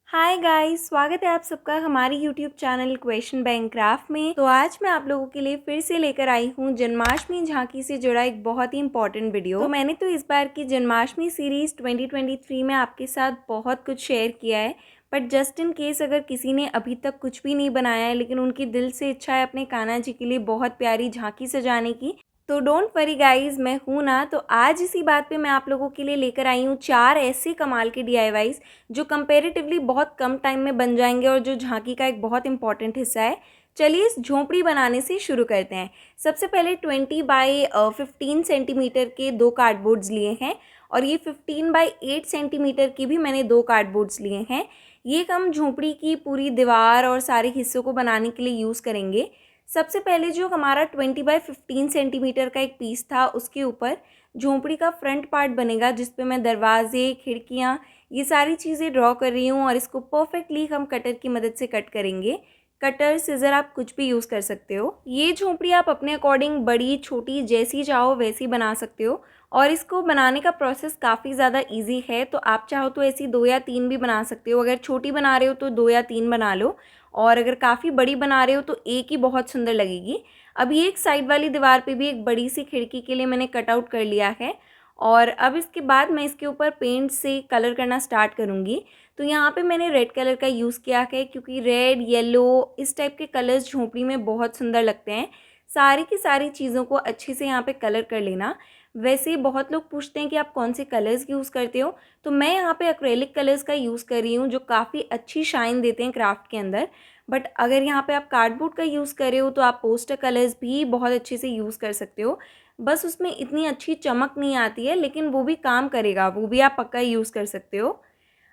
Hi guys, स्वागत है आप सबका हमारी YouTube channel question bank craft में। तो आज मैं आप लोगों के लिए फिर से लेकर आई हूँ जन्माष्टमी झांकी से जुड़ा एक बहुत ही इंपॉर्टेंट वीडियो। तो मैंने तो इस बार की जन्माष्टमी सीरीज़ 2023 में आपके साथ बहुत कुछ शेयर किया है, बट जस्ट इन केस अगर किसी ने अभी तक कुछ भी नहीं बनाया है लेकिन उनकी दिल से इच्छा है अपने कान्हा जी के लिए बहुत प्यारी झांकी सजाने की, तो डोंट वरी गाइज, मैं हूँ ना। तो आज इसी बात पे मैं आप लोगों के लिए लेकर आई हूँ 4 ऐसे कमाल के DIYs जो कंपैरेटिवली बहुत कम टाइम में बन जाएंगे और जो झांकी का एक बहुत इंपॉर्टेंट हिस्सा है। चलिए इस झोंपड़ी बनाने से शुरू करते हैं। सबसे पहले 20 बाई 15 सेंटीमीटर के 2 कार्डबोर्ड्स लिए हैं और ये 15 बाई 8 सेंटीमीटर की भी मैंने 2 कार्डबोर्ड्स लिए हैं। ये हम झोंपड़ी की पूरी दीवार और सारे हिस्सों को बनाने के लिए यूज़ करेंगे। सबसे पहले जो हमारा 20 बाई 15 सेंटीमीटर का एक पीस था उसके ऊपर झोंपड़ी का फ्रंट पार्ट बनेगा, जिस पे मैं दरवाजे, खिड़कियाँ, ये सारी चीज़ें ड्रॉ कर रही हूँ और इसको परफेक्टली हम कटर की मदद से कट करेंगे। कटर, सिज़र, आप कुछ भी यूज़ कर सकते हो। ये झोंपड़ी आप अपने अकॉर्डिंग बड़ी छोटी जैसी चाहो वैसी बना सकते हो और इसको बनाने का प्रोसेस काफ़ी ज़्यादा इजी है। तो आप चाहो तो ऐसी 2 या 3 भी बना सकते हो। अगर छोटी बना रहे हो तो 2 या 3 बना लो और अगर काफ़ी बड़ी बना रहे हो तो एक ही बहुत सुंदर लगेगी। अभी एक साइड वाली दीवार पे भी एक बड़ी सी खिड़की के लिए मैंने कटआउट कर लिया है और अब इसके बाद मैं इसके ऊपर पेंट से कलर करना स्टार्ट करूँगी। तो यहाँ पे मैंने रेड कलर का यूज़ किया है क्योंकि रेड, येलो, इस टाइप के कलर्स झोंपड़ी में बहुत सुंदर लगते हैं। सारी की सारी चीज़ों को अच्छे से यहाँ पे कलर कर लेना। वैसे बहुत लोग पूछते हैं कि आप कौन से कलर्स यूज़ करते हो, तो मैं यहाँ पे एक्रेलिक कलर्स का यूज़ कर रही हूँ जो काफ़ी अच्छी शाइन देते हैं क्राफ्ट के अंदर। बट अगर यहाँ पे आप कार्डबोर्ड का यूज़ कर रहे हो तो आप पोस्टर कलर्स भी बहुत अच्छे से यूज़ कर सकते हो। बस उसमें इतनी अच्छी चमक नहीं आती है लेकिन वो भी काम करेगा, वो भी आप पक्का यूज़ कर सकते हो।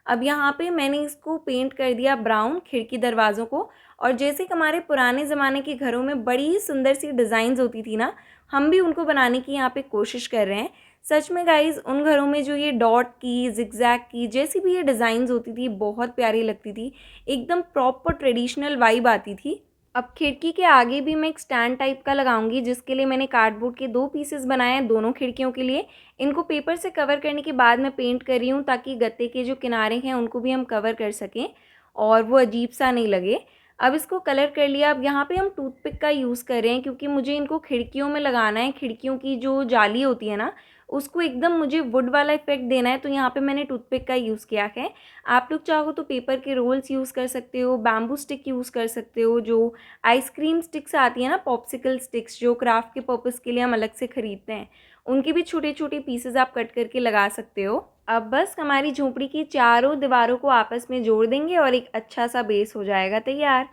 अब यहाँ पे मैंने इसको पेंट कर दिया ब्राउन खिड़की दरवाज़ों को। और जैसे कि हमारे पुराने ज़माने के घरों में बड़ी ही सुंदर सी डिज़ाइंस होती थी ना, हम भी उनको बनाने की यहाँ पे कोशिश कर रहे हैं। सच में गाइज़, उन घरों में जो ये डॉट की, ज़िगज़ैग की, जैसी भी ये डिज़ाइंस होती थी बहुत प्यारी लगती थी। एकदम प्रॉपर ट्रेडिशनल वाइब आती थी। अब खिड़की के आगे भी मैं एक स्टैंड टाइप का लगाऊंगी, जिसके लिए मैंने कार्डबोर्ड के 2 पीसेस बनाए हैं दोनों खिड़कियों के लिए। इनको पेपर से कवर करने के बाद मैं पेंट कर रही हूँ ताकि गत्ते के जो किनारे हैं उनको भी हम कवर कर सकें और वो अजीब सा नहीं लगे। अब इसको कलर कर लिया। अब यहाँ पे हम टूथपिक का यूज़ कर रहे हैं क्योंकि मुझे इनको खिड़कियों में लगाना है। खिड़कियों की जो जाली होती है ना, उसको एकदम मुझे वुड वाला इफेक्ट देना है, तो यहाँ पे मैंने टूथपिक का यूज़ किया है। आप लोग चाहो तो पेपर के रोल्स यूज़ कर सकते हो, बैम्बू स्टिक यूज़ कर सकते हो, जो आइसक्रीम स्टिक्स आती है ना, पॉप्सिकल स्टिक्स, जो क्राफ्ट के पर्पज़ के लिए हम अलग से ख़रीदते हैं, उनके भी छोटे छोटे पीसेस आप कट करके लगा सकते हो। अब बस हमारी झोंपड़ी की चारों दीवारों को आपस में जोड़ देंगे और एक अच्छा सा बेस हो जाएगा तैयार।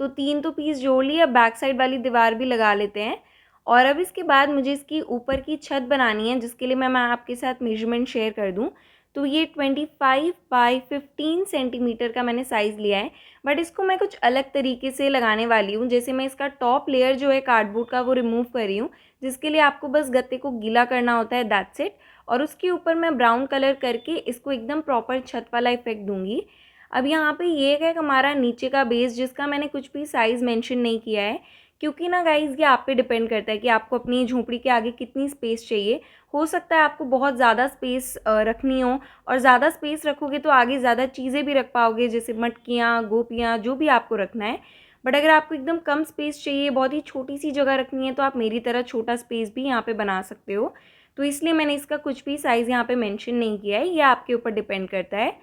तो 3 तो पीस जोड़ लिए, अब बैक साइड वाली दीवार भी लगा लेते हैं। और अब इसके बाद मुझे इसकी ऊपर की छत बनानी है, जिसके लिए मैं आपके साथ मेजरमेंट शेयर कर दूं। तो ये 25 बाई 15 सेंटीमीटर का मैंने साइज़ लिया है, बट इसको मैं कुछ अलग तरीके से लगाने वाली हूँ। जैसे मैं इसका टॉप लेयर जो है कार्डबोर्ड का वो रिमूव कर रही हूँ, जिसके लिए आपको बस गत्ते को गीला करना होता है, दैट्स इट। और उसके ऊपर मैं ब्राउन कलर करके इसको एकदम प्रॉपर छत वाला इफेक्ट दूंगी। अब यहाँ पे ये है हमारा नीचे का बेस, जिसका मैंने कुछ भी साइज़ मेंशन नहीं किया है क्योंकि ना गाइज़, ये आप पे डिपेंड करता है कि आपको अपनी झोंपड़ी के आगे कितनी स्पेस चाहिए। हो सकता है आपको बहुत ज़्यादा स्पेस रखनी हो, और ज़्यादा स्पेस रखोगे तो आगे ज़्यादा चीज़ें भी रख पाओगे, जैसे मटकियाँ, गोपियाँ, जो भी आपको रखना है। बट अगर आपको एकदम कम स्पेस चाहिए, बहुत ही छोटी सी जगह रखनी है, तो आप मेरी तरह छोटा स्पेस भी यहाँ पे बना सकते हो। तो इसलिए मैंने इसका कुछ भी साइज़ यहाँ पे मेंशन नहीं किया है, ये आपके ऊपर डिपेंड करता है।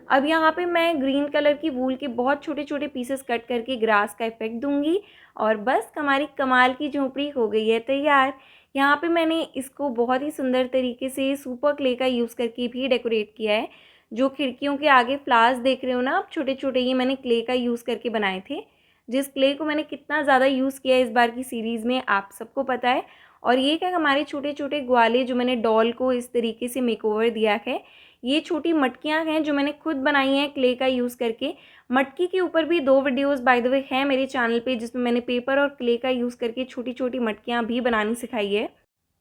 अब यहाँ पे मैं ग्रीन कलर की वूल के बहुत छोटे छोटे पीसेस कट करके ग्रास का इफेक्ट दूंगी और बस हमारी कमाल की झोंपड़ी हो गई है तैयार। यहाँ पे मैंने इसको बहुत ही सुंदर तरीके से सुपर क्ले का यूज़ करके भी डेकोरेट किया है। जो खिड़कियों के आगे फ्लावर्स देख रहे हो ना आप, छोटे छोटे, ये मैंने क्ले का यूज़ करके बनाए थे। जिस क्ले को मैंने कितना ज़्यादा यूज़ किया है इस बार की सीरीज़ में, आप सबको पता है। और ये क्या, हमारे छोटे छोटे ग्वाले जो मैंने डॉल को इस तरीके से मेकओवर दिया है। ये छोटी मटकियाँ हैं जो मैंने खुद बनाई हैं क्ले का यूज़ करके। मटकी के ऊपर भी 2 वीडियोस बाय द वे हैं मेरे चैनल पे, जिसमें मैंने पेपर और क्ले का यूज़ करके छोटी छोटी मटकियाँ भी बनानी सिखाई है।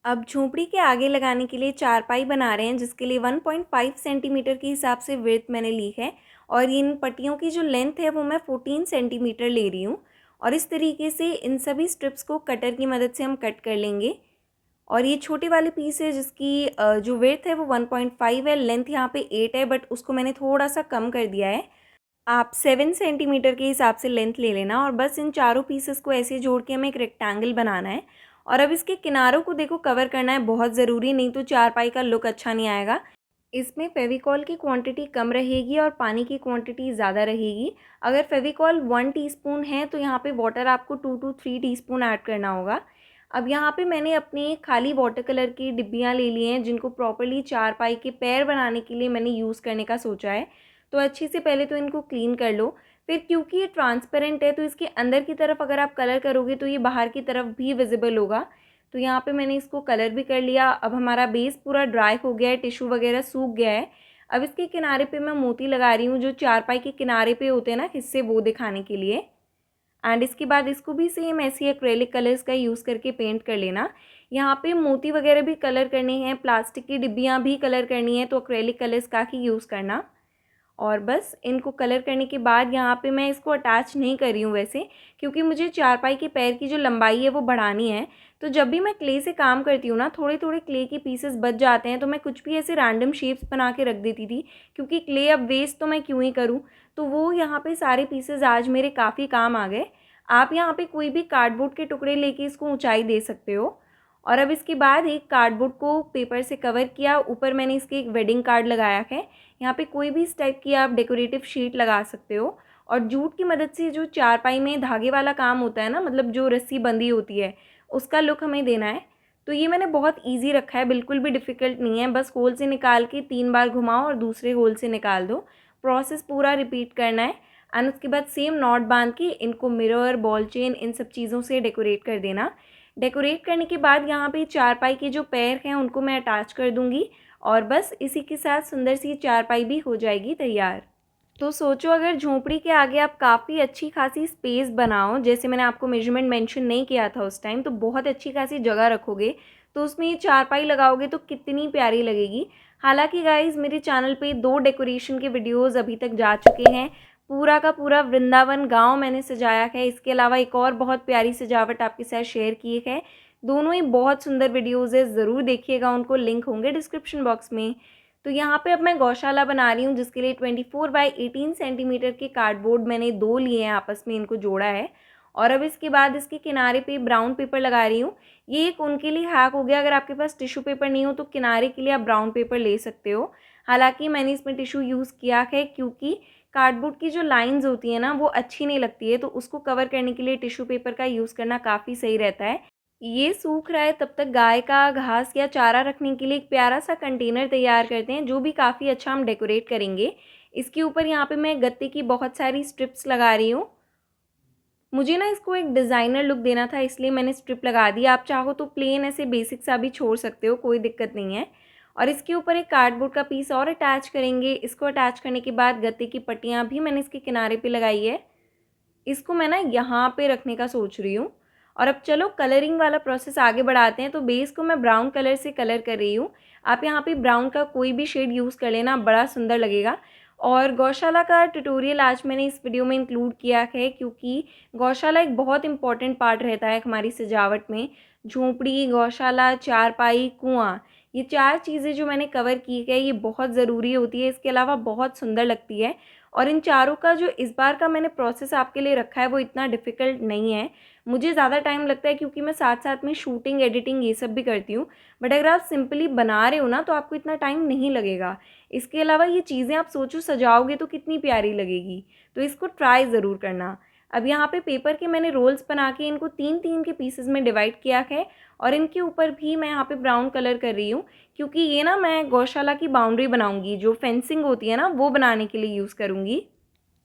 अब झोंपड़ी के आगे लगाने के लिए चारपाई बना रहे हैं, जिसके लिए 1.5 सेंटीमीटर के हिसाब से विड्थ मैंने ली है और इन पट्टियों की जो लेंथ है वो मैं 14 सेंटीमीटर ले रही हूँ। और इस तरीके से इन सभी स्ट्रिप्स को कटर की मदद से हम कट कर लेंगे। और ये छोटी वाली पीस है जिसकी जो विड्थ है वो 1.5 है, लेंथ यहाँ पे 8 है, बट उसको मैंने थोड़ा सा कम कर दिया है। आप 7 सेंटीमीटर के हिसाब से लेंथ ले लेना और बस इन चारों पीसेस को ऐसे जोड़ के हमें एक रेक्टेंगल बनाना है। और अब इसके किनारों को देखो कवर करना है, बहुत ज़रूरी, नहीं तो चारपाई का लुक अच्छा नहीं आएगा। इसमें फ़ेविकॉल की क्वांटिटी कम रहेगी और पानी की क्वांटिटी ज़्यादा रहेगी। अगर फ़ेविकॉल 1 टीस्पून है तो यहाँ पे वाटर आपको 2 to 3 टीस्पून ऐड करना होगा। अब यहाँ पे मैंने अपनी खाली वाटर कलर की डिब्बियाँ ले ली हैं, जिनको प्रॉपर्ली चारपाई के पैर बनाने के लिए मैंने यूज़ करने का सोचा है। तो अच्छे से पहले तो इनको क्लीन कर लो। फिर क्योंकि ये ट्रांसपेरेंट है तो इसके अंदर की तरफ अगर आप कलर करोगे तो ये बाहर की तरफ भी विजिबल होगा। तो यहाँ पे मैंने इसको कलर भी कर लिया। अब हमारा बेस पूरा ड्राई हो गया है, टिश्यू वगैरह सूख गया है। अब इसके किनारे पे मैं मोती लगा रही हूँ, जो चारपाई के किनारे पे होते हैं ना हिस्से, वो दिखाने के लिए। एंड इसके बाद इसको भी सेम ऐसे एक्रेलिक कलर्स का यूज़ करके पेंट कर लेना। यहाँ पे मोती वगैरह भी कलर करने हैं, प्लास्टिक की डिब्बियाँ भी कलर करनी है, तो एक्रेलिक कलर्स का ही यूज़ करना। और बस इनको कलर करने के बाद यहाँ पे मैं इसको अटैच नहीं कर रही हूँ वैसे, क्योंकि मुझे चारपाई के पैर की जो लंबाई है वो बढ़ानी है। तो जब भी मैं क्ले से काम करती हूँ ना, थोड़े थोड़े क्ले के पीसेस बच जाते हैं, तो मैं कुछ भी ऐसे रैंडम शेप्स बना के रख देती थी, क्योंकि क्ले अब वेस्ट तो मैं क्यों ही करूँ। तो वो यहाँ पे सारे पीसेस आज मेरे काफ़ी काम आ गए। आप यहाँ पे कोई भी कार्डबोर्ड के टुकड़े लेके इसको ऊंचाई दे सकते हो। और अब इसके बाद एक कार्डबोर्ड को पेपर से कवर किया, ऊपर मैंने इसके एक वेडिंग कार्ड लगाया है। यहाँ पे कोई भी इस टाइप की आप डेकोरेटिव शीट लगा सकते हो। और जूट की मदद से जो चारपाई में धागे वाला काम होता है ना, मतलब जो रस्सी बंधी होती है, उसका लुक हमें देना है। तो ये मैंने बहुत ईजी रखा है, बिल्कुल भी डिफ़िकल्ट नहीं है। बस होल से निकाल के 3 बार घुमाओ और दूसरे होल से निकाल दो। प्रोसेस पूरा रिपीट करना है। एंड उसके बाद सेम नॉट बांध के इनको मिरर, बॉल चेन, इन सब चीज़ों से डेकोरेट कर देना। डेकोरेट करने के बाद यहाँ पे चारपाई के जो पैर हैं उनको मैं अटैच कर दूँगी और बस इसी के साथ सुंदर सी चारपाई भी हो जाएगी तैयार। तो सोचो अगर झोंपड़ी के आगे आप काफ़ी अच्छी खासी स्पेस बनाओ, जैसे मैंने आपको मेजरमेंट मेंशन नहीं किया था उस टाइम, तो बहुत अच्छी खासी जगह रखोगे तो उसमें ये चारपाई लगाओगे तो कितनी प्यारी लगेगी। हालांकि गाइज़ मेरे चैनल पे 2 डेकोरेशन के वीडियोज़ अभी तक जा चुके हैं। पूरा का पूरा वृंदावन गांव मैंने सजाया है। इसके अलावा एक और बहुत प्यारी सजावट आपके साथ शेयर की है। दोनों ही बहुत सुंदर वीडियोज़ है, ज़रूर देखिएगा, उनको लिंक होंगे डिस्क्रिप्शन बॉक्स में। तो यहाँ पे अब मैं गौशाला बना रही हूँ, जिसके लिए 24 बाई 18 सेंटीमीटर के कार्डबोर्ड मैंने 2 लिए हैं, आपस में इनको जोड़ा है। और अब इसके बाद इसके किनारे पे ब्राउन पेपर लगा रही हूँ। ये एक उनके लिए हैक हो गया, अगर आपके पास टिश्यू पेपर नहीं हो तो किनारे के लिए आप ब्राउन पेपर ले सकते हो। हालांकि मैंने इसमें टिश्यू यूज़ किया है, क्योंकि कार्डबोर्ड की जो लाइंस होती है ना वो अच्छी नहीं लगती है, तो उसको कवर करने के लिए टिश्यू पेपर का यूज़ करना काफ़ी सही रहता है। ये सूख रहा है, तब तक गाय का घास या चारा रखने के लिए एक प्यारा सा कंटेनर तैयार करते हैं, जो भी काफ़ी अच्छा हम डेकोरेट करेंगे। इसके ऊपर यहाँ पे मैं गत्ते की बहुत सारी स्ट्रिप्स लगा रही हूँ। मुझे ना इसको एक डिज़ाइनर लुक देना था, इसलिए मैंने स्ट्रिप लगा दी। आप चाहो तो प्लेन ऐसे बेसिक सा भी छोड़ सकते हो, कोई दिक्कत नहीं है। और इसके ऊपर एक कार्डबोर्ड का पीस और अटैच करेंगे। इसको अटैच करने के बाद गत्ते की पट्टियाँ भी मैंने इसके किनारे पे लगाई है। इसको मैं ना यहाँ पे रखने का सोच रही हूँ। और अब चलो कलरिंग वाला प्रोसेस आगे बढ़ाते हैं। तो बेस को मैं ब्राउन कलर से कलर कर रही हूँ। आप यहाँ पे ब्राउन का कोई भी शेड यूज़ कर लेना, बड़ा सुंदर लगेगा। और गौशाला का ट्यूटोरियल आज मैंने इस वीडियो में इंक्लूड किया है, क्योंकि गौशाला एक बहुत इंपॉर्टेंट पार्ट रहता है हमारी सजावट में। झोंपड़ी, गौशाला, चारपाई, कुआँ, ये 4 चीज़ें जो मैंने कवर की है ये बहुत ज़रूरी होती है। इसके अलावा बहुत सुंदर लगती है। और इन चारों का जो इस बार का मैंने प्रोसेस आपके लिए रखा है वो इतना डिफ़िकल्ट नहीं है। मुझे ज़्यादा टाइम लगता है, क्योंकि मैं साथ साथ में शूटिंग, एडिटिंग ये सब भी करती हूँ। बट अगर आप सिंपली बना रहे हो ना तो आपको इतना टाइम नहीं लगेगा। इसके अलावा ये चीज़ें आप सोचो सजाओगे तो कितनी प्यारी लगेगी। तो इसको ट्राई ज़रूर करना। अब यहाँ पे पेपर के मैंने रोल्स बना के इनको 3-3 के पीसेस में डिवाइड किया है। और इनके ऊपर भी मैं यहाँ पे ब्राउन कलर कर रही हूँ, क्योंकि ये ना मैं गौशाला की बाउंड्री बनाऊंगी, जो फेंसिंग होती है ना वो बनाने के लिए यूज़ करूँगी।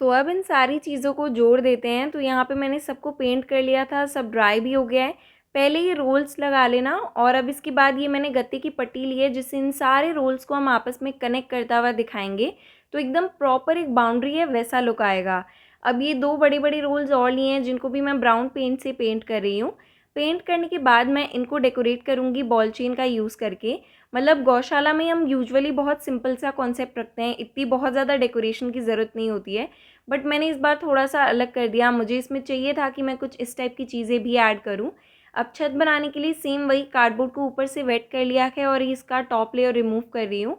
तो अब इन सारी चीज़ों को जोड़ देते हैं। तो यहाँ पे मैंने सबको पेंट कर लिया था, सब ड्राई भी हो गया है। पहले ये रोल्स लगा लेना। और अब इसके बाद ये मैंने गत्ते की पट्टी ली है, जिससे इन सारे रोल्स को हम आपस में कनेक्ट करता हुआ दिखाएंगे। तो एकदम प्रॉपर एक बाउंड्री है वैसा लुक आएगा। अब ये 2 बड़े बड़े रोल्स और लिए हैं, जिनको भी मैं ब्राउन पेंट से पेंट कर रही हूँ। पेंट करने के बाद मैं इनको डेकोरेट करूँगी बॉल चेन का यूज़ करके। मतलब गौशाला में हम यूजुअली बहुत सिंपल सा कॉन्सेप्ट रखते हैं, इतनी बहुत ज़्यादा डेकोरेशन की ज़रूरत नहीं होती है। बट मैंने इस बार थोड़ा सा अलग कर दिया, मुझे इसमें चाहिए था कि मैं कुछ इस टाइप की चीज़ें भी ऐड करूं। अब छत बनाने के लिए सेम वही कार्डबोर्ड को ऊपर से वेट कर लिया है और इसका टॉप लेयर रिमूव कर रही हूँ।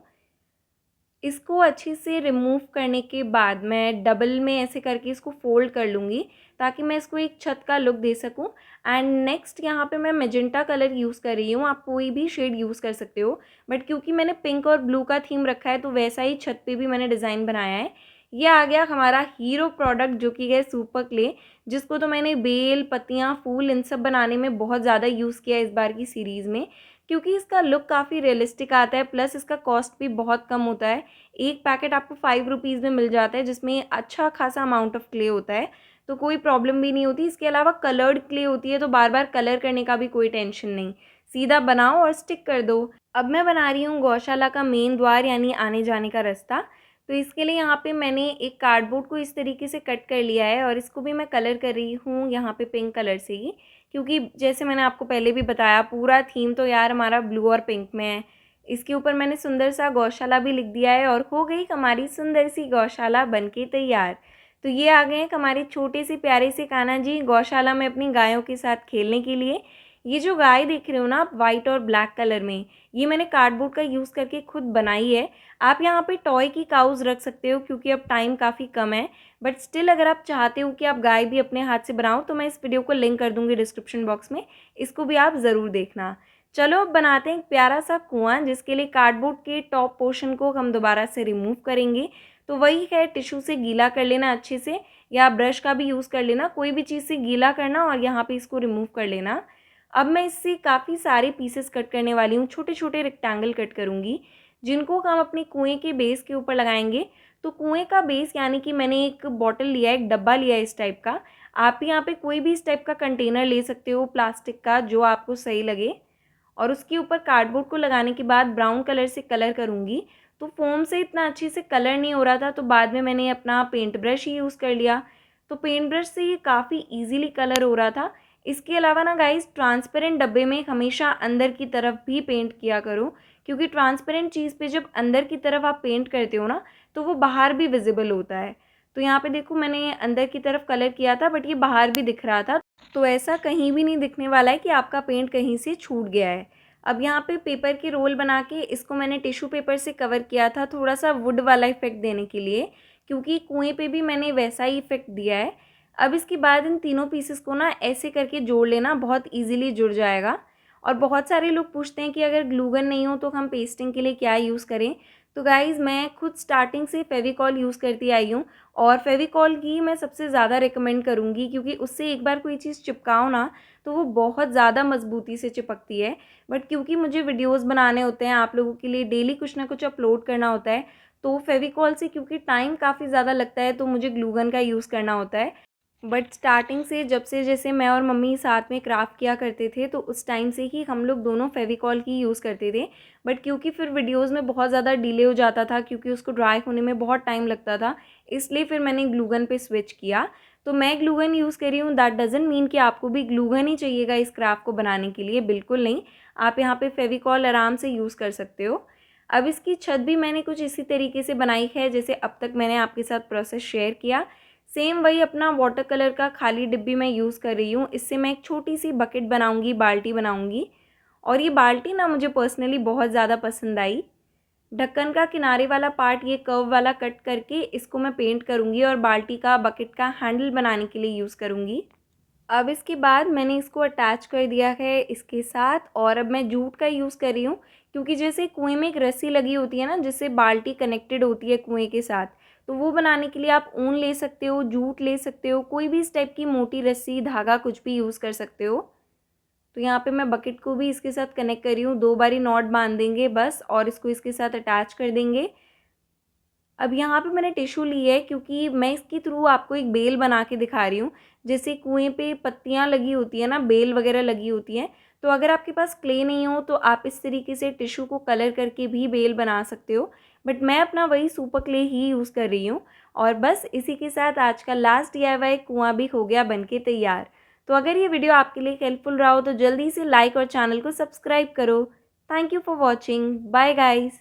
इसको अच्छे से रिमूव करने के बाद मैं डबल में ऐसे करके इसको फ़ोल्ड कर लूँगी ताकि मैं इसको एक छत का लुक दे सकूँ। एंड नेक्स्ट यहाँ पे मैं मैजेंटा कलर यूज़ कर रही हूँ, आप कोई भी शेड यूज़ कर सकते हो, बट क्योंकि मैंने पिंक और ब्लू का थीम रखा है तो वैसा ही छत पे भी मैंने डिज़ाइन बनाया है। ये आ गया हमारा हीरो प्रोडक्ट जो कि है सुपर क्ले, जिसको तो मैंने बेल, पत्तियाँ, फूल इन सब बनाने में बहुत ज़्यादा यूज़ किया है इस बार की सीरीज़ में, क्योंकि इसका लुक काफ़ी रियलिस्टिक आता है, प्लस इसका कॉस्ट भी बहुत कम होता है। एक पैकेट आपको 5 रुपीज़ में मिल जाता है जिसमें अच्छा खासा अमाउंट ऑफ क्ले होता है, तो कोई प्रॉब्लम भी नहीं होती। इसके अलावा कलर्ड क्ले होती है तो बार बार कलर करने का भी कोई टेंशन नहीं, सीधा बनाओ और स्टिक कर दो। अब मैं बना रही हूँ गौशाला का मेन द्वार यानी आने जाने का रास्ता। तो इसके लिए यहाँ पे मैंने एक कार्डबोर्ड को इस तरीके से कट कर लिया है और इसको भी मैं कलर कर रही हूँ यहाँ पे पिंक कलर से ही, क्योंकि जैसे मैंने आपको पहले भी बताया पूरा थीम तो यार हमारा ब्लू और पिंक में है। इसके ऊपर मैंने सुंदर सा गौशाला भी लिख दिया है और हो गई हमारी सुंदर सी गौशाला बनके तैयार। तो ये आ गए हैं हमारे छोटे से प्यारे से कान्हा जी गौशाला में अपनी गायों के साथ खेलने के लिए। ये जो गाय देख रहे हो ना आप वाइट और ब्लैक कलर में, ये मैंने कार्डबोर्ड का यूज़ करके खुद बनाई है। आप यहाँ पे टॉय की काउज़ रख सकते हो क्योंकि अब टाइम काफ़ी कम है, बट स्टिल अगर आप चाहते हो कि आप गाय भी अपने हाथ से बनाओ तो मैं इस वीडियो को लिंक कर दूँगी डिस्क्रिप्शन बॉक्स में, इसको भी आप ज़रूर देखना। चलो अब बनाते हैं एक प्यारा सा कुआँ, जिसके लिए कार्डबोर्ड के टॉप पोर्शन को हम दोबारा से रिमूव करेंगे। तो वही है, टिश्यू से गीला कर लेना अच्छे से या ब्रश का भी यूज़ कर लेना, कोई भी चीज़ से गीला करना और यहाँ पे इसको रिमूव कर लेना। अब मैं इससे काफ़ी सारे पीसेस कट करने वाली हूँ, छोटे छोटे रेक्टेंगल कट करूँगी जिनको हम अपने कुएँ के बेस के ऊपर लगाएंगे। तो कुएँ का बेस यानी कि मैंने एक बॉटल लिया है, एक डब्बा लिया है इस टाइप का। आप यहाँ पे कोई भी इस टाइप का कंटेनर ले सकते हो प्लास्टिक का, जो आपको सही लगे। और उसके ऊपर कार्डबोर्ड को लगाने के बाद ब्राउन कलर से कलर करूँगी। तो फोम से इतना अच्छे से कलर नहीं हो रहा था तो बाद में मैंने अपना पेंट ब्रश ही यूज़ कर लिया। तो पेंट ब्रश से ये काफ़ी ईज़िली कलर हो रहा था। इसके अलावा ना गाइस, ट्रांसपेरेंट डब्बे में हमेशा अंदर की तरफ भी पेंट किया करो, क्योंकि ट्रांसपेरेंट चीज़ पे जब अंदर की तरफ आप पेंट करते हो ना तो वो बाहर भी विजिबल होता है। तो यहाँ पे देखो मैंने अंदर की तरफ कलर किया था बट ये बाहर भी दिख रहा था, तो ऐसा कहीं भी नहीं दिखने वाला है कि आपका पेंट कहीं से छूट गया है। अब यहाँ पे पेपर के रोल बना के इसको मैंने टिश्यू पेपर से कवर किया था, थोड़ा सा वुड वाला इफेक्ट देने के लिए, क्योंकि कुएं पे भी मैंने वैसा ही इफेक्ट दिया है। अब इसके बाद इन तीनों पीसेस को ना ऐसे करके जोड़ लेना, बहुत ईजिली जुड़ जाएगा। और बहुत सारे लोग पूछते हैं कि अगर ग्लू गन नहीं हो तो हम पेस्टिंग के लिए क्या यूज़ करें। तो गाइज़, मैं खुद स्टार्टिंग से फेविकॉल यूज़ करती आई हूँ और फेविकॉल की मैं सबसे ज़्यादा रिकमेंड करूँगी, क्योंकि उससे एक बार कोई चीज़ चिपकाओ ना तो वो बहुत ज़्यादा मजबूती से चिपकती है। बट क्योंकि मुझे वीडियोज़ बनाने होते हैं, आप लोगों के लिए डेली कुछ ना कुछ अपलोड करना होता है, तो फेविकॉल से क्योंकि टाइम काफ़ी ज़्यादा लगता है तो मुझे ग्लू गन का यूज़ करना होता है। बट स्टार्टिंग से जब से जैसे मैं और मम्मी साथ में क्राफ्ट किया करते थे तो उस टाइम से ही हम लोग दोनों फेविकॉल की यूज़ करते थे। बट क्योंकि फिर वीडियोज़ में बहुत ज़्यादा डिले हो जाता था, क्योंकि उसको ड्राई होने में बहुत टाइम लगता था, इसलिए फिर मैंने ग्लू गन पे स्विच किया। तो मैं ग्लू गन यूज़ कर रही हूँ, दैट डज़न्ट मीन कि आपको भी ग्लू गन ही चाहिएगा इस क्राफ्ट को बनाने के लिए, बिल्कुल नहीं। आप यहाँ पे फेविकॉल आराम से यूज़ कर सकते हो। अब इसकी छत भी मैंने कुछ इसी तरीके से बनाई है जैसे अब तक मैंने आपके साथ प्रोसेस शेयर किया। सेम वही अपना वाटर कलर का खाली डिब्बी मैं यूज़ कर रही हूँ। इससे मैं एक छोटी सी बकेट बनाऊँगी, बाल्टी बनाऊँगी। और ये बाल्टी ना मुझे पर्सनली बहुत ज़्यादा पसंद आई। ढक्कन का किनारे वाला पार्ट ये कर्व वाला कट करके इसको मैं पेंट करूँगी और बाल्टी का, बकेट का हैंडल बनाने के लिए यूज़ करूँगी। अब इसके बाद मैंने इसको अटैच कर दिया है इसके साथ, और अब मैं जूट का यूज़ कर रही हूँ, क्योंकि जैसे कुएं में एक रस्सी लगी होती है ना जिससे बाल्टी कनेक्टेड होती है कुएं के साथ, तो वो बनाने के लिए आप ऊन ले सकते हो, जूट ले सकते हो, कोई भी इस टाइप की मोटी रस्सी, धागा कुछ भी यूज़ कर सकते हो। तो यहाँ पे मैं बकेट को भी इसके साथ कनेक्ट कर रही हूँ, 2 बारी नॉट बांध देंगे बस और इसको इसके साथ अटैच कर देंगे। अब यहाँ पे मैंने टिश्यू ली है क्योंकि मैं इसके थ्रू आपको एक बेल बना के दिखा रही हूँ। जैसे कुएं पे पत्तियाँ लगी होती है ना, बेल वगैरह लगी होती हैं, तो अगर आपके पास क्ले नहीं हो तो आप इस तरीके से टिश्यू को कलर करके भी बेल बना सकते हो। बट मैं अपना वही सुपर क्ले ही यूज़ कर रही हूँ। और बस इसी के साथ आज का लास्ट DIY कुआँ भी हो गया बनके तैयार। तो अगर ये वीडियो आपके लिए हेल्पफुल रहा हो तो जल्दी से लाइक और चैनल को सब्सक्राइब करो। Thank you for watching. Bye guys.